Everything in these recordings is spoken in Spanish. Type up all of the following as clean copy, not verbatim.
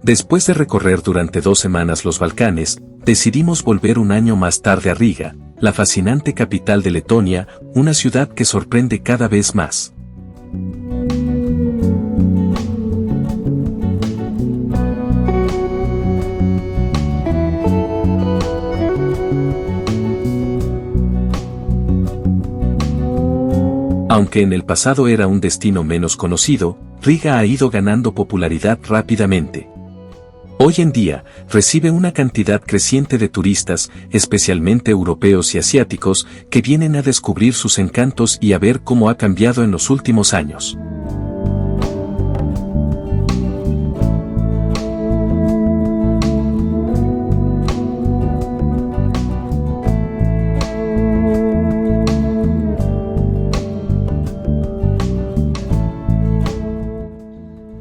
Después de recorrer durante 2 semanas los Balcanes, decidimos volver un año más tarde a Riga, la fascinante capital de Letonia, una ciudad que sorprende cada vez más. Aunque en el pasado era un destino menos conocido, Riga ha ido ganando popularidad rápidamente. Hoy en día, recibe una cantidad creciente de turistas, especialmente europeos y asiáticos, que vienen a descubrir sus encantos y a ver cómo ha cambiado en los últimos años.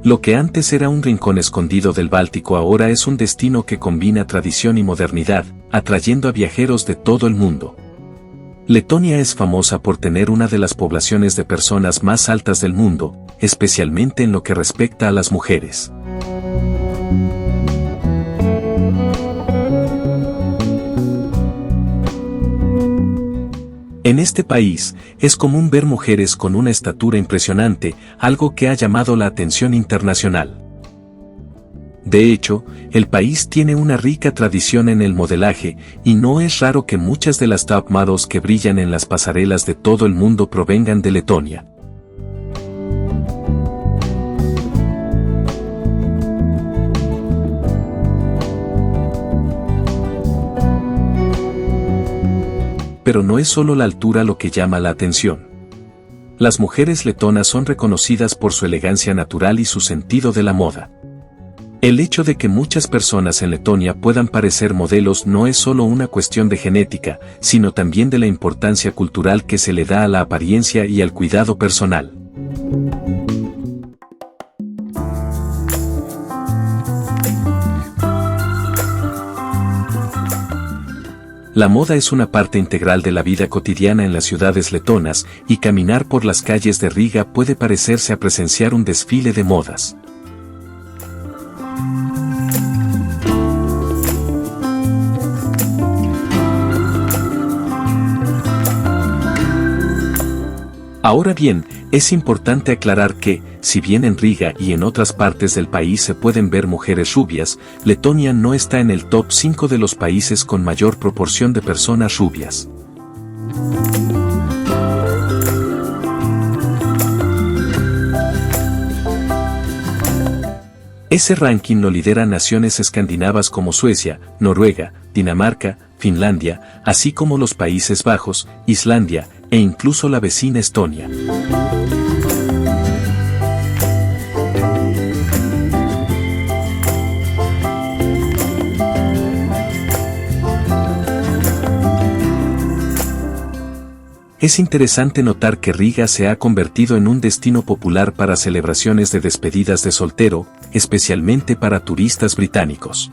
Lo que antes era un rincón escondido del Báltico ahora es un destino que combina tradición y modernidad, atrayendo a viajeros de todo el mundo. Letonia es famosa por tener una de las poblaciones de personas más altas del mundo, especialmente en lo que respecta a las mujeres. En este país, es común ver mujeres con una estatura impresionante, algo que ha llamado la atención internacional. De hecho, el país tiene una rica tradición en el modelaje, y no es raro que muchas de las top models que brillan en las pasarelas de todo el mundo provengan de Letonia. Pero no es solo la altura lo que llama la atención. Las mujeres letonas son reconocidas por su elegancia natural y su sentido de la moda. El hecho de que muchas personas en Letonia puedan parecer modelos no es solo una cuestión de genética, sino también de la importancia cultural que se le da a la apariencia y al cuidado personal. La moda es una parte integral de la vida cotidiana en las ciudades letonas, y caminar por las calles de Riga puede parecerse a presenciar un desfile de modas. Ahora bien, es importante aclarar que, si bien en Riga y en otras partes del país se pueden ver mujeres rubias, Letonia no está en el top 5 de los países con mayor proporción de personas rubias. Ese ranking lo lideran naciones escandinavas como Suecia, Noruega, Dinamarca, Finlandia, así como los Países Bajos, Islandia, e incluso la vecina Estonia. Es interesante notar que Riga se ha convertido en un destino popular para celebraciones de despedidas de soltero, especialmente para turistas británicos.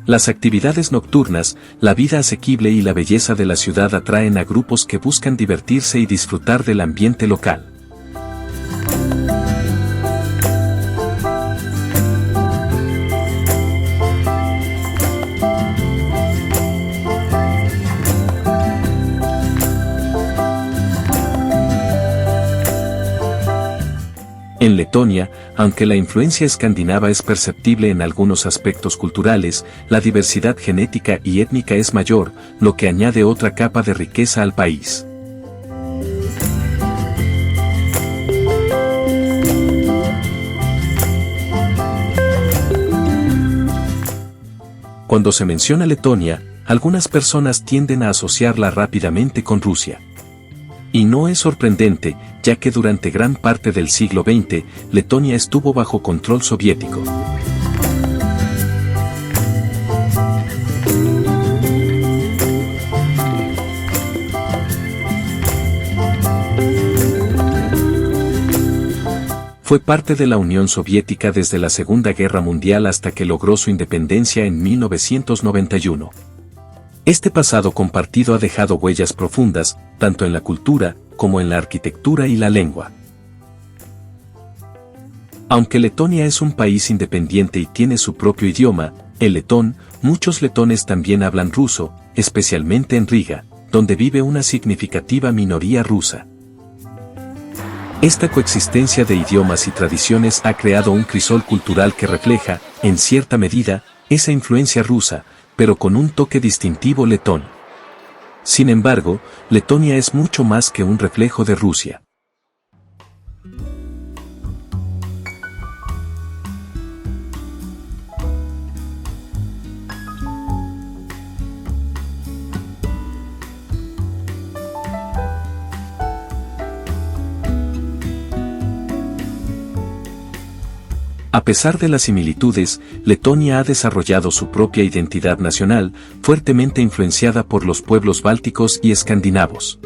Las actividades nocturnas, la vida asequible y la belleza de la ciudad atraen a grupos que buscan divertirse y disfrutar del ambiente local. En Letonia, aunque la influencia escandinava es perceptible en algunos aspectos culturales, la diversidad genética y étnica es mayor, lo que añade otra capa de riqueza al país. Cuando se menciona Letonia, algunas personas tienden a asociarla rápidamente con Rusia. Y no es sorprendente, ya que durante gran parte del siglo XX, Letonia estuvo bajo control soviético. Fue parte de la Unión Soviética desde la Segunda Guerra Mundial hasta que logró su independencia en 1991. Este pasado compartido ha dejado huellas profundas, tanto en la cultura, como en la arquitectura y la lengua. Aunque Letonia es un país independiente y tiene su propio idioma, el letón, muchos letones también hablan ruso, especialmente en Riga, donde vive una significativa minoría rusa. Esta coexistencia de idiomas y tradiciones ha creado un crisol cultural que refleja, en cierta medida, esa influencia rusa, pero con un toque distintivo letón. Sin embargo, Letonia es mucho más que un reflejo de Rusia. A pesar de las similitudes, Letonia ha desarrollado su propia identidad nacional, fuertemente influenciada por los pueblos bálticos y escandinavos.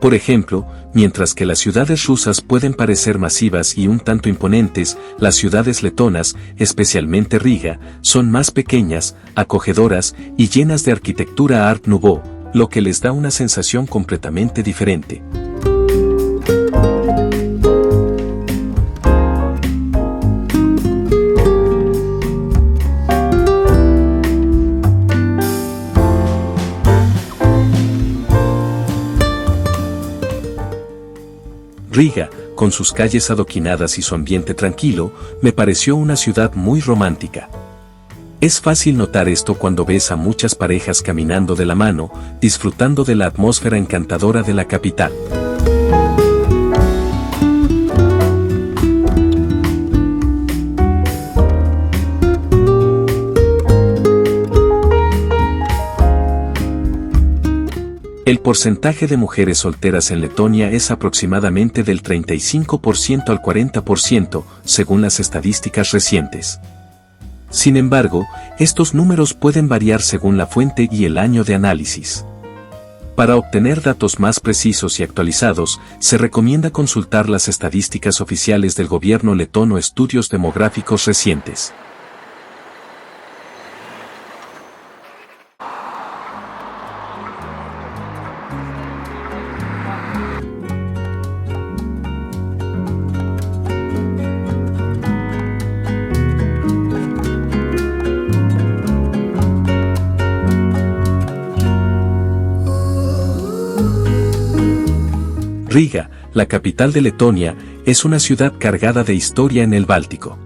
Por ejemplo, mientras que las ciudades rusas pueden parecer masivas y un tanto imponentes, las ciudades letonas, especialmente Riga, son más pequeñas, acogedoras y llenas de arquitectura Art Nouveau, lo que les da una sensación completamente diferente. Riga, con sus calles adoquinadas y su ambiente tranquilo, me pareció una ciudad muy romántica. Es fácil notar esto cuando ves a muchas parejas caminando de la mano, disfrutando de la atmósfera encantadora de la capital. El porcentaje de mujeres solteras en Letonia es aproximadamente del 35% al 40%, según las estadísticas recientes. Sin embargo, estos números pueden variar según la fuente y el año de análisis. Para obtener datos más precisos y actualizados, se recomienda consultar las estadísticas oficiales del gobierno letón o estudios demográficos recientes. Riga, la capital de Letonia, es una ciudad cargada de historia en el Báltico.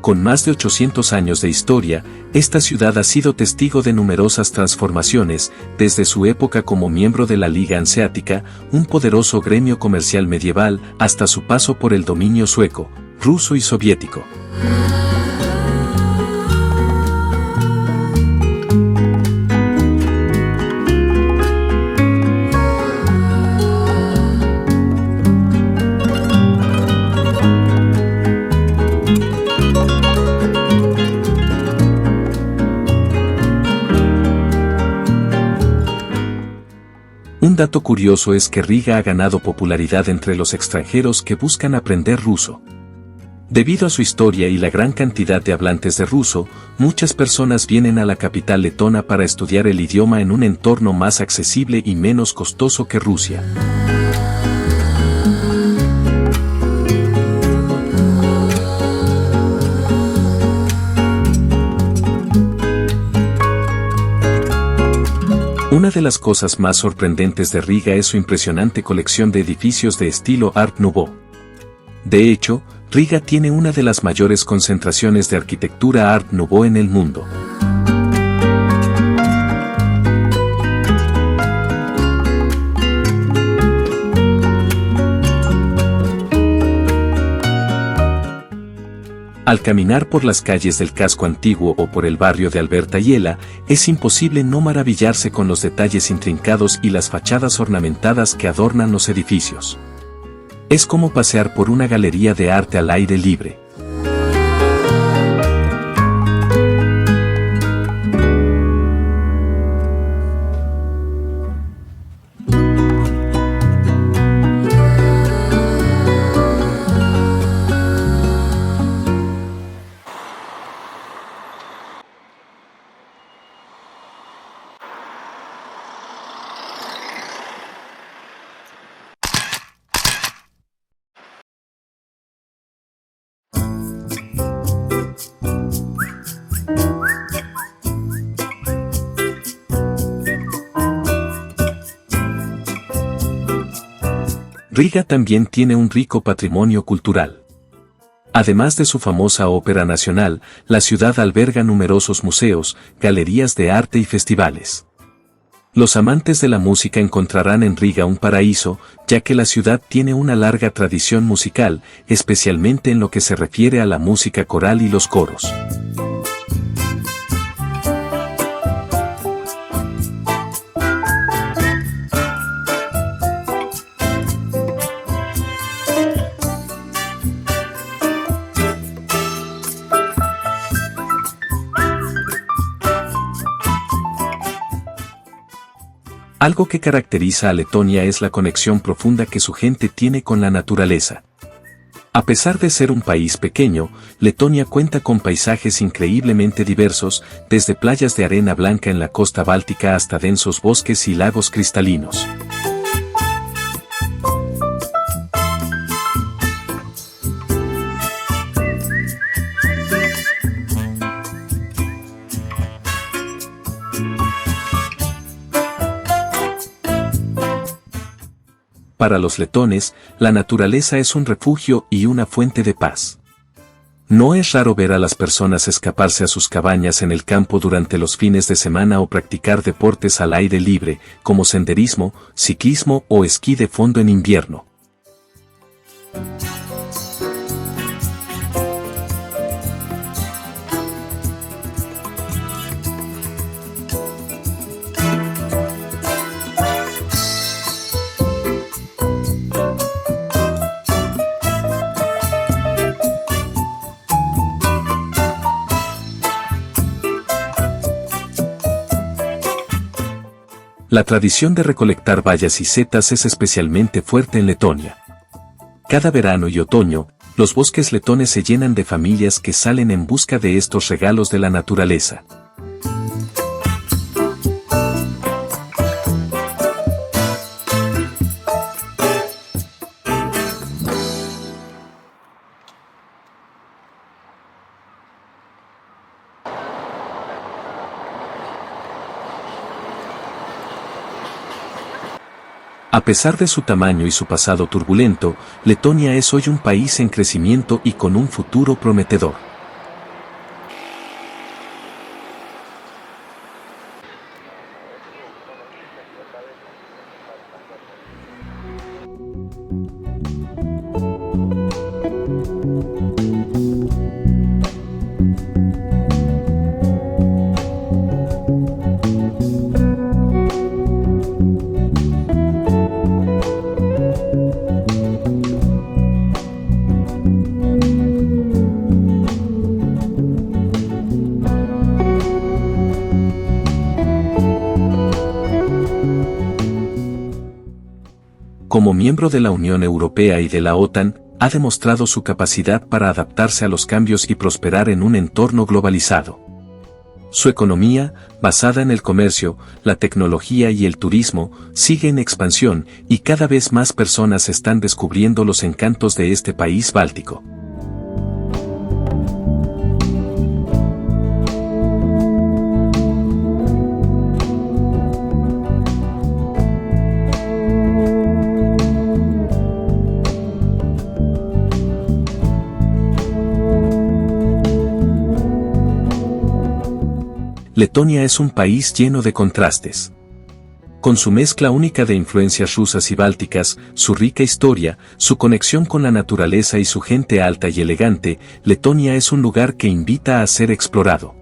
Con más de 800 años de historia, esta ciudad ha sido testigo de numerosas transformaciones, desde su época como miembro de la Liga Hanseática, un poderoso gremio comercial medieval, hasta su paso por el dominio sueco, ruso y soviético. Un dato curioso es que Riga ha ganado popularidad entre los extranjeros que buscan aprender ruso. Debido a su historia y la gran cantidad de hablantes de ruso, muchas personas vienen a la capital letona para estudiar el idioma en un entorno más accesible y menos costoso que Rusia. Una de las cosas más sorprendentes de Riga es su impresionante colección de edificios de estilo Art Nouveau. De hecho, Riga tiene una de las mayores concentraciones de arquitectura Art Nouveau en el mundo. Al caminar por las calles del casco antiguo o por el barrio de Alberta Yela, es imposible no maravillarse con los detalles intrincados y las fachadas ornamentadas que adornan los edificios. Es como pasear por una galería de arte al aire libre. Riga también tiene un rico patrimonio cultural. Además de su famosa Ópera Nacional, la ciudad alberga numerosos museos, galerías de arte y festivales. Los amantes de la música encontrarán en Riga un paraíso, ya que la ciudad tiene una larga tradición musical, especialmente en lo que se refiere a la música coral y los coros. Algo que caracteriza a Letonia es la conexión profunda que su gente tiene con la naturaleza. A pesar de ser un país pequeño, Letonia cuenta con paisajes increíblemente diversos, desde playas de arena blanca en la costa báltica hasta densos bosques y lagos cristalinos. Para los letones, la naturaleza es un refugio y una fuente de paz. No es raro ver a las personas escaparse a sus cabañas en el campo durante los fines de semana o practicar deportes al aire libre, como senderismo, ciclismo o esquí de fondo en invierno. La tradición de recolectar bayas y setas es especialmente fuerte en Letonia. Cada verano y otoño, los bosques letones se llenan de familias que salen en busca de estos regalos de la naturaleza. A pesar de su tamaño y su pasado turbulento, Letonia es hoy un país en crecimiento y con un futuro prometedor. Como miembro de la Unión Europea y de la OTAN, ha demostrado su capacidad para adaptarse a los cambios y prosperar en un entorno globalizado. Su economía, basada en el comercio, la tecnología y el turismo, sigue en expansión y cada vez más personas están descubriendo los encantos de este país báltico. Letonia es un país lleno de contrastes. Con su mezcla única de influencias rusas y bálticas, su rica historia, su conexión con la naturaleza y su gente alta y elegante, Letonia es un lugar que invita a ser explorado.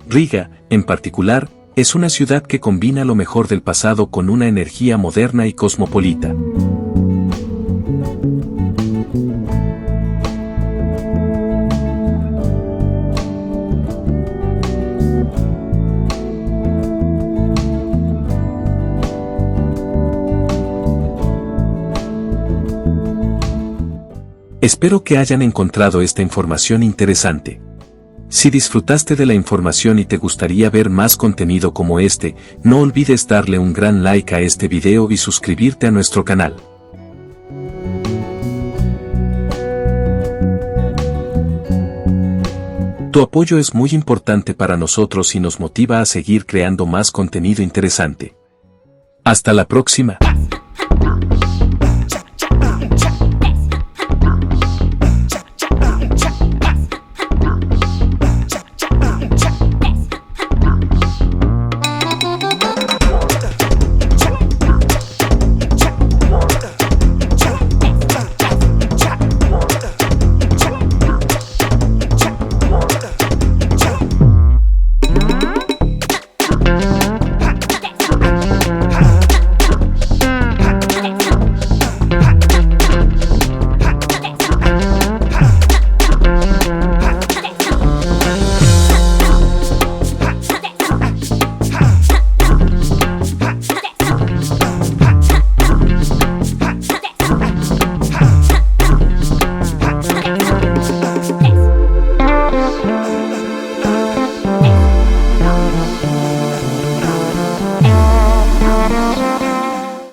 Riga, en particular, es una ciudad que combina lo mejor del pasado con una energía moderna y cosmopolita. Espero que hayan encontrado esta información interesante. Si disfrutaste de la información y te gustaría ver más contenido como este, no olvides darle un gran like a este video y suscribirte a nuestro canal. Tu apoyo es muy importante para nosotros y nos motiva a seguir creando más contenido interesante. Hasta la próxima.